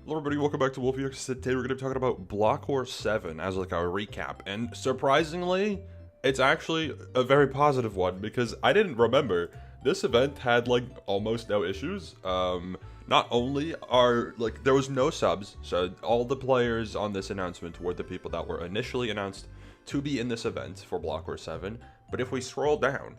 Hello everybody, welcome back to Wolfeei. Today we're going to be talking about Block Wars 7 as like a recap, and surprisingly, it's actually a very positive one because I didn't remember. This event had like almost no issues. Not only are like there was no subs, so all the players on this announcement were the people that were initially announced to be in this event for Block Wars 7, but if we scroll down,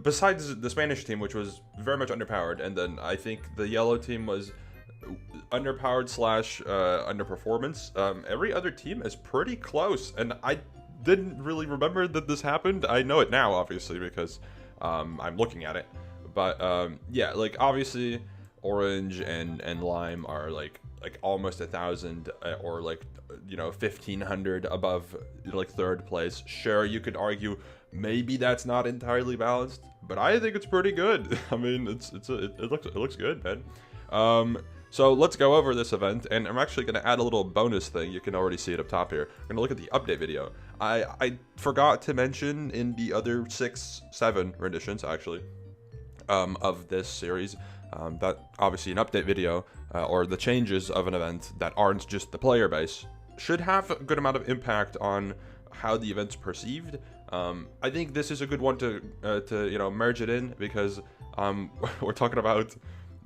besides the Spanish team, which was very much underpowered, and then I think the yellow team was underpowered slash underperformance. Every other team is pretty close, and I didn't really remember that this happened. I know it now, obviously, because I'm looking at it. But yeah, like obviously, orange and lime are like almost 1,000 or like 1,500 above like third place. Sure, you could argue maybe that's not entirely balanced, but I think it's pretty good. I mean, it looks good, man. So let's go over this event, and I'm actually going to add a little bonus thing. You can already see it up top here. I'm going to look at the update video. I forgot to mention in the other 7 renditions, actually, of this series, that obviously an update video, or the changes of an event that aren't just the player base, should have a good amount of impact on how the event's perceived. I think this is a good one to merge it in, because we're talking about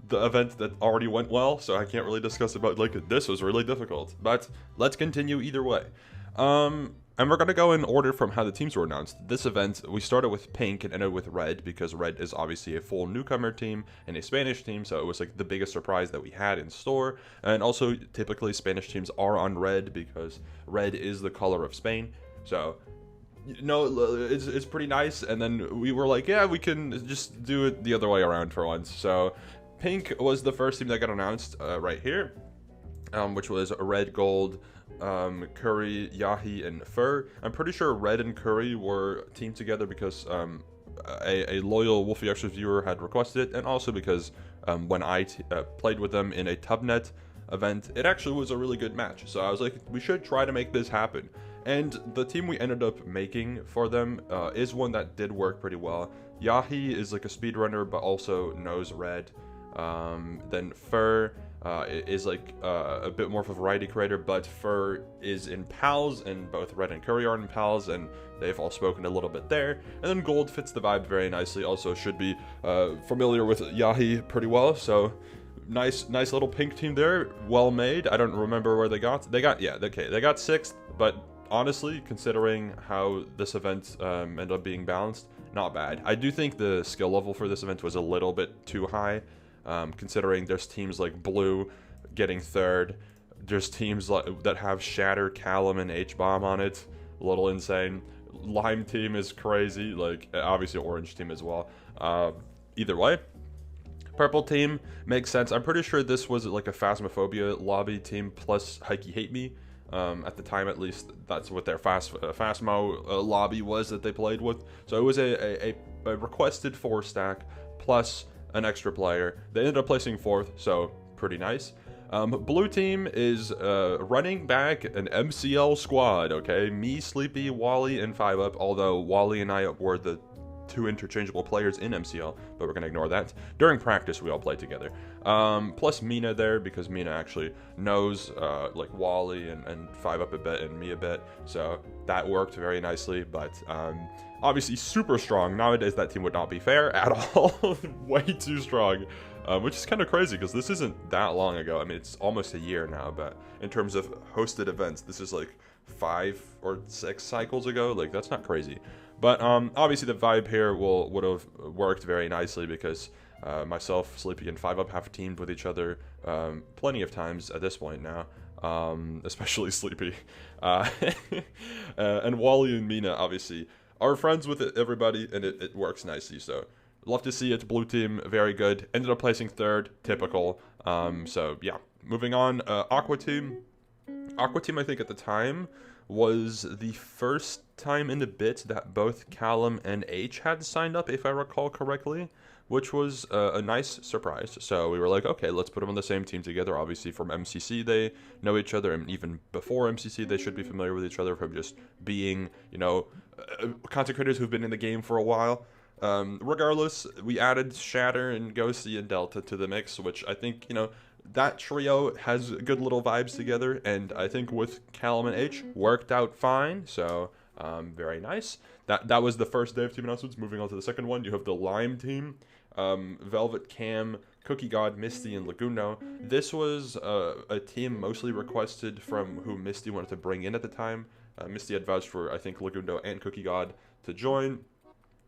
the event that already went well, so I can't really discuss about like this was really difficult, but let's continue either way. And we're gonna go in order from how the teams were announced. This event, we started with pink and ended with red, because red is obviously a full newcomer team and a Spanish team, so it was like the biggest surprise that we had in store. And also typically Spanish teams are on red because red is the color of Spain, so it's pretty nice. And then we were like, yeah, we can just do it the other way around for once. So pink was the first team that got announced right here, which was red, gold, Curry, Yahi, and Fur. I'm pretty sure red and Curry were teamed together because a loyal Wolfeei viewer had requested it, and also because when I played with them in a Tubnet event, it actually was a really good match. So I was like, we should try to make this happen. And the team we ended up making for them is one that did work pretty well. Yahi is like a speedrunner, but also knows red. Then Fur is like a bit more of a variety creator, but Fur is in PALs, and both Red and Curry are in PALs, and they've all spoken a little bit there. And then Gold fits the vibe very nicely, also should be familiar with Yahi pretty well, so nice little pink team there, well made. I don't remember where they got 6th, but honestly, considering how this event ended up being balanced, not bad. I do think the skill level for this event was a little bit too high. Considering there's teams like Blue getting 3rd, there's teams that have Shatter, Callum, and H-Bomb on it, a little insane. Lime team is crazy, like obviously Orange team as well. Either way, Purple team makes sense. I'm pretty sure this was like a Phasmophobia lobby team plus Hikey Hate Me. At the time, at least, that's what their Phasmo lobby was that they played with. So it was a requested 4-stack plus an extra player. They ended up placing 4th, so pretty nice. Blue team is running back an MCL squad, okay? Me, Sleepy, Wally, and 5UP, although Wally and I were the 2 interchangeable players in MCL, but we're gonna ignore that. During practice, we all played together. Plus Mina there, because Mina actually knows like Wally and 5UP a bit and me a bit, so that worked very nicely. But obviously super strong. Nowadays that team would not be fair at all. Way too strong, which is kind of crazy because this isn't that long ago. I mean, it's almost a year now, but in terms of hosted events, this is like 5 or 6 cycles ago. Like, that's not crazy. But obviously the vibe here would have worked very nicely because myself, Sleepy, and 5UP have teamed with each other plenty of times at this point now, especially Sleepy. And Wally and Mina obviously are friends with everybody, and it works nicely. So love to see it. Blue team, very good. Ended up placing 3rd, typical. So yeah, moving on. Aqua team, I think at the time was the first time in a bit that both Callum and H had signed up, if I recall correctly, which was a nice surprise. So we were like, okay, let's put them on the same team together. Obviously from MCC they know each other, and even before MCC they should be familiar with each other from just being, content creators who've been in the game for a while. Regardless, we added Shatter and Ghosty and Delta to the mix, which I think, that trio has good little vibes together, and I think with Callum and H worked out fine. So very nice. That was the first day of team announcements. Moving on to the second one, you have the Lime team, Velvet, Cam, Cookie God, Misty, and Laguno. This was a team mostly requested from who Misty wanted to bring in at the time. Misty had vouched for, I think, Laguno and Cookie God to join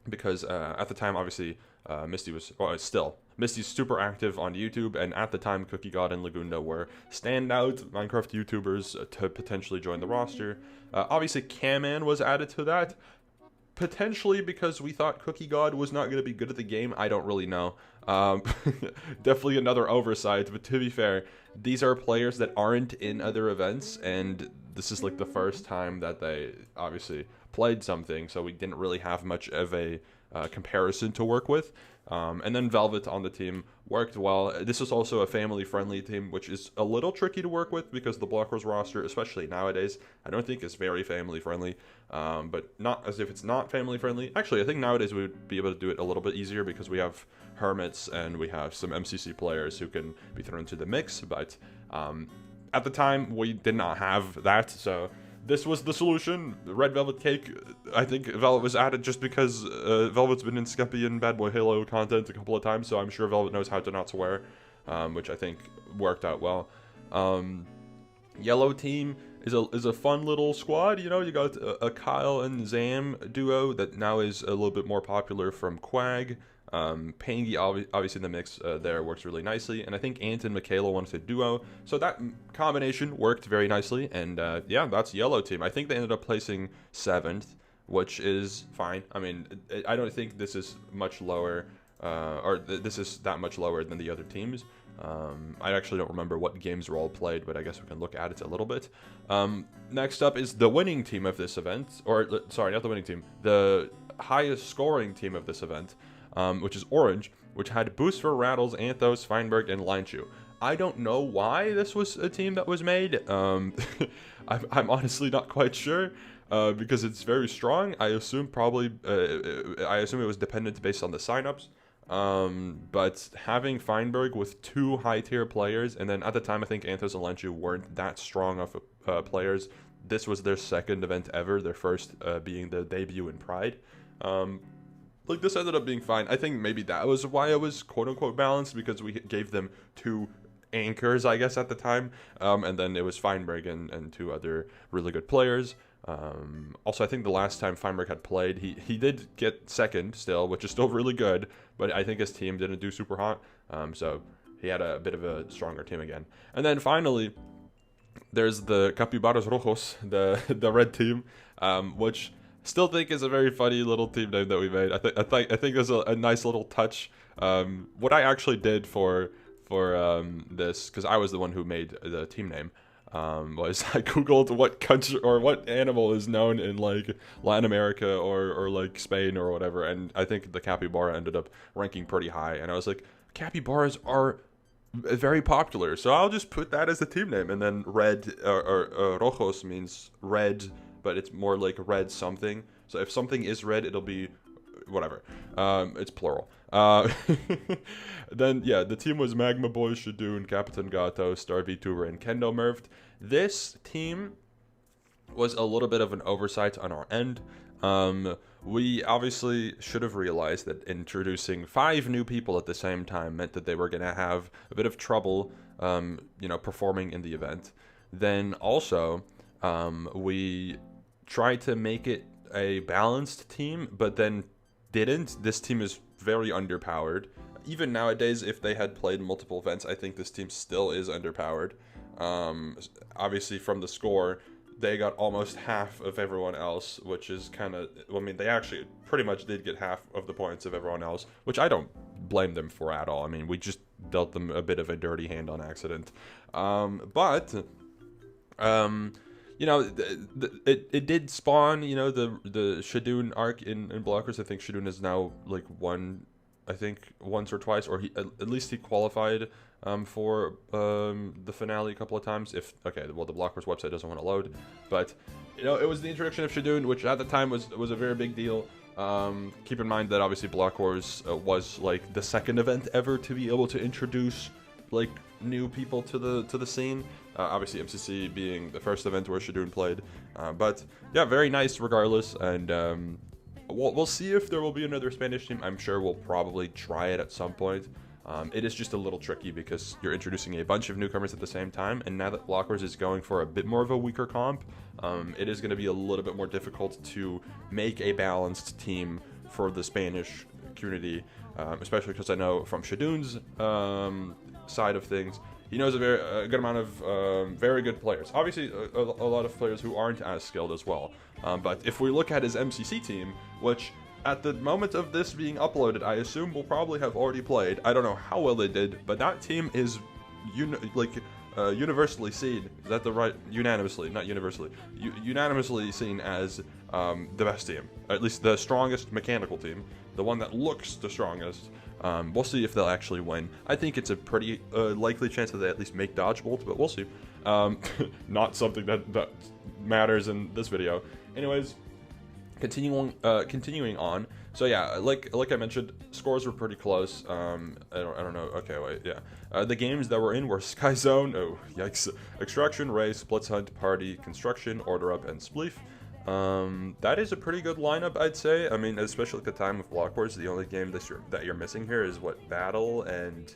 because at the time, obviously, Misty was, well, still, Misty's super active on YouTube, and at the time, Cookie God and Laguno were standout Minecraft YouTubers to potentially join the roster. Obviously, Caman was added to that, potentially because we thought Cookie God was not going to be good at the game. I don't really know. Definitely another oversight, but to be fair, these are players that aren't in other events, and this is like the first time that they obviously played something, so we didn't really have much of a comparison to work with. And then Velvet on the team worked well. This is also a family-friendly team, which is a little tricky to work with because the blockwars roster, especially nowadays, I don't think is very family-friendly. But not as if it's not family-friendly. Actually, I think nowadays we would be able to do it a little bit easier because we have hermits and we have some MCC players who can be thrown into the mix. But at the time, we did not have that, so this was the solution. Red Velvet Cake, I think Velvet was added just because Velvet's been in Skeppy and Bad Boy Halo content a couple of times, so I'm sure Velvet knows how to not swear, which I think worked out well. Yellow team is a fun little squad. You know, you got a Kyle and Zam duo that now is a little bit more popular from Quag. Pangy obviously in the mix there works really nicely, and I think Ant and Michaela wanted a duo, so that combination worked very nicely. And yeah, that's Yellow team. I think they ended up placing 7th, which is fine. I mean, I don't think this is much lower, this is that much lower than the other teams. I actually don't remember what games were all played, but I guess we can look at it a little bit. Next up is the winning team of this event, or sorry, not the winning team, the highest scoring team of this event. Which is Orange, which had Boost for Rattles, Anthos, Feinberg, and Linechew. I don't know why this was a team that was made. I'm honestly not quite sure, because it's very strong. I assume it was dependent based on the signups. But having Feinberg with 2 high-tier players, and then at the time I think Anthos and Linechew weren't that strong of players. This was their second event ever, their first being the debut in Pride. Like, this ended up being fine. I think maybe that was why it was quote-unquote balanced, because we gave them 2 anchors, I guess, at the time. And then it was Feinberg and 2 other really good players. Also, I think the last time Feinberg had played, he did get second still, which is still really good. But I think his team didn't do super hot. So he had a bit of a stronger team again. And then finally, there's the Capybaras Rojos, the red team, which still think is a very funny little team name that we made. I think it was a nice little touch. What I actually did for this, because I was the one who made the team name, was I googled what country or what animal is known in like Latin America or like Spain or whatever, and I think the capybara ended up ranking pretty high. And I was like, capybaras are very popular, so I'll just put that as the team name. And then red or rojos means red, but it's more like red something. So if something is red, it'll be whatever. It's plural. Then, yeah, the team was Magma Boy, Shadoon, Capitan Gato, Star VTuber, and Kendo Merved. This team was a little bit of an oversight on our end. We obviously should have realized that introducing 5 new people at the same time meant that they were going to have a bit of trouble, performing in the event. Then also, we tried to make it a balanced team, but then didn't. This team is very underpowered. Even nowadays, if they had played multiple events, I think this team still is underpowered. Obviously, from the score, they got almost half of everyone else, which is kind of, I mean, they actually pretty much did get half of the points of everyone else, which I don't blame them for at all. I mean, we just dealt them a bit of a dirty hand on accident. It did spawn, the Shadoon arc in Blockers. I think Shadoon is now like won, I think once or twice, or at least he qualified for the finale a couple of times. The Blockers website doesn't want to load, but it was the introduction of Shadoon, which at the time was a very big deal. Keep in mind that obviously Blockwars was like the second event ever to be able to introduce like new people to the scene. Obviously, MCC being the first event where Shadoon played, but yeah, very nice regardless. And we'll see if there will be another Spanish team. I'm sure we'll probably try it at some point. It is just a little tricky because you're introducing a bunch of newcomers at the same time, and now that blockwars is going for a bit more of a weaker comp, it is going to be a little bit more difficult to make a balanced team for the Spanish community, especially because I know from Shadoon's side of things, he knows a good amount of very good players. Obviously, a lot of players who aren't as skilled as well. But if we look at his MCC team, which at the moment of this being uploaded, I assume will probably have already played. I don't know how well they did, but that team is universally seen. Is that the right? Unanimously, not universally. Unanimously seen as the best team, at least the strongest mechanical team, the one that looks the strongest. We'll see if they'll actually win. I think it's a pretty likely chance that they at least make Dodgebolt, but we'll see. Not something that matters in this video. Anyways. Continuing on. So yeah, like I mentioned, scores were pretty close. I don't know. Okay, wait, yeah. The games that were in were Sky Zone, oh yikes, Extraction, Race, Blitz Hunt, Party, Construction, Order Up, and Spleef. That is a pretty good lineup, I'd say. I mean, especially at the time of blockwars, the only game that you're missing here is what, Battle and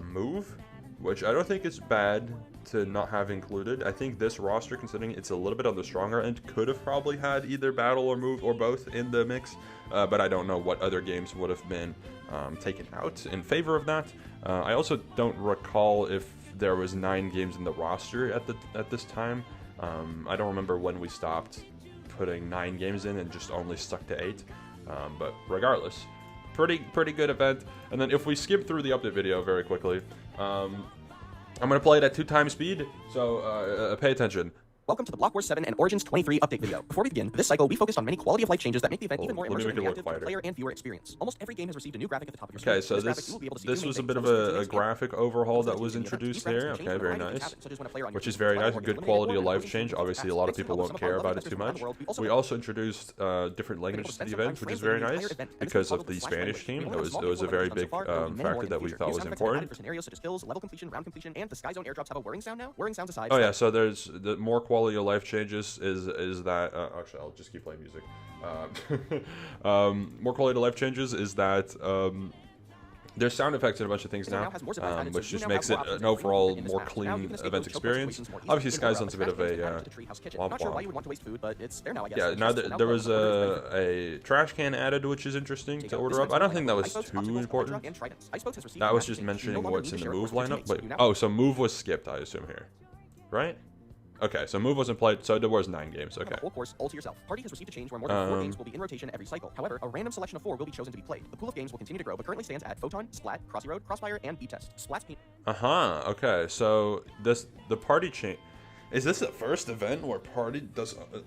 Move, which I don't think is bad to not have included. I think this roster, considering it's a little bit on the stronger end, could have probably had either Battle or Move or both in the mix, but I don't know what other games would have been taken out in favor of that. I also don't recall if there was 9 games in the roster at this time. I don't remember when we stopped putting 9 games in and just only stuck to 8, but regardless, pretty good event. And then if we skip through the update video very quickly, I'm going to play it at 2x speed, so pay attention. Welcome to the BW7 and Origins 23 update video. Before we begin, this cycle we focused on many quality of life changes that make the event even more immersive and reactive to the player and viewer experience. Almost every game has received a new graphic at the top of your screen. Okay, so this was a bit of a graphic overhaul that was introduced there. Okay, very nice. Which is very nice, a good quality of life change. Obviously, a lot of people won't care about it too much. We also introduced different languages to the event, which is very nice because of the Spanish team. It was a very big factor that we thought was important. And the Sky Zone airdrops have a whirring sound now. Whirring sounds aside. Oh yeah, so there's the more quality of life changes is that actually I'll just keep playing music. More quality of life changes is that there's sound effects and a bunch of things now, which just makes it an overall more clean event experience. Obviously, Sky Zone's a bit of a womp womp. Yeah, now there was a trash can added, which is interesting to order up. I don't think that was too important. That was just mentioning what's in the move lineup. But oh, so move was skipped, I assume here, right? Okay, so Move wasn't played, so there was 9 games, okay. The whole course all to yourself. Party has received a change where more than 4 games will be in rotation every cycle. However, a random selection of 4 will be chosen to be played. The pool of games will continue to grow, but currently stands at Photon, Splat, Crossy Road, Crossfire, and B-Test. Splat's okay, so the party change... Is this the first event where Party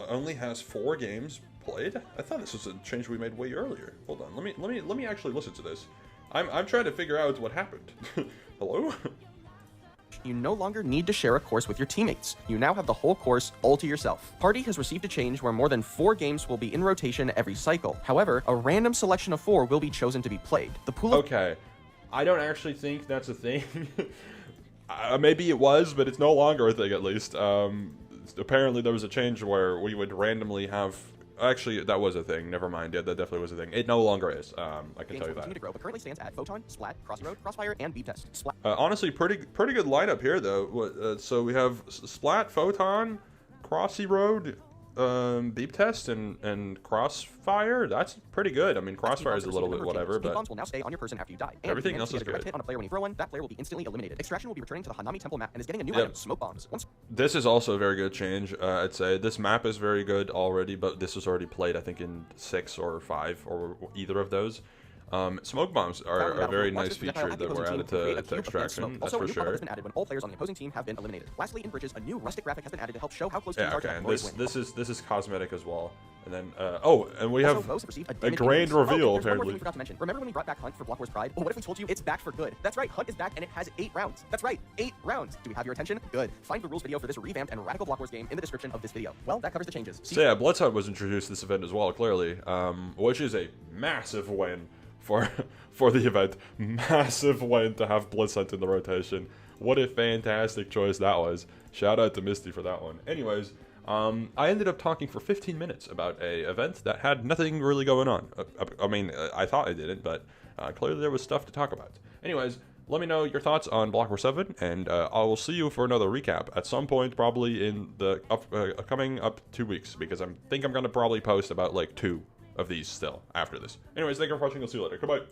only has 4 games played? I thought this was a change we made way earlier. Hold on, let me actually listen to this. I'm trying to figure out what happened. Hello? You no longer need to share a course with your teammates. You now have the whole course all to yourself. Party has received a change where more than 4 games will be in rotation every cycle. However, a random selection of 4 will be chosen to be played. The pool of... Okay, I don't actually think that's a thing. Maybe it was, but it's no longer a thing at least. Apparently there was a change where we would randomly have... Actually, that was a thing. Never mind. Yeah, that definitely was a thing. It no longer is. I can tell you that. To grow, but currently stands at Photon, Splat, Crossy Road, Crossfire, and B-Test. Honestly, pretty good lineup here, though. So we have Splat, Photon, Crossy Road, Beep Test, and Crossfire. That's pretty good. I mean, Crossfire is a little bit whatever, but bombs will now stay on your person after you die. Everything else is good. Hit on a player when you throw one, that player will be instantly eliminated. Extraction will be returning to the Hanami Temple map and is getting a new item, Smoke Bombs. This is also a very good change. I'd say this map is very good already, but this was already played, I think, in 6 or 5 or either of those. Smoke bombs are a very nice feature that were added to Extraction, that's for sure. Has been added when all players on the opposing team have been eliminated. Lastly, in Bridges, a new rustic graphic has been added to help show how close teams are to and this is cosmetic as well. And then, and we have a grand reveal, apparently. Forgot to mention. Remember when we brought back Hunt for blockwars Pride? Well, what if we told you it's back for good? That's right, Hunt is back and it has 8 rounds. That's right, 8 rounds. Do we have your attention? Good. Find the rules video for this revamped and radical blockwars game in the description of this video. Well, that covers the changes. So yeah, Bloodshot was introduced this event as well, clearly, which is a massive win for for the event. Massive win to have Blitz Hunt in the rotation. What a fantastic choice that was. Shout out to Misty for that one. Anyways, I ended up talking for 15 minutes about a event that had nothing really going on. I mean, I thought I didn't, but clearly there was stuff to talk about. Anyways, let me know your thoughts on BlockWars 7, and I will see you for another recap at some point, probably in the coming up 2 weeks, because I think I'm going to probably post about like 2 of these still after this. Anyways, thank you for watching. I'll see you later. Goodbye.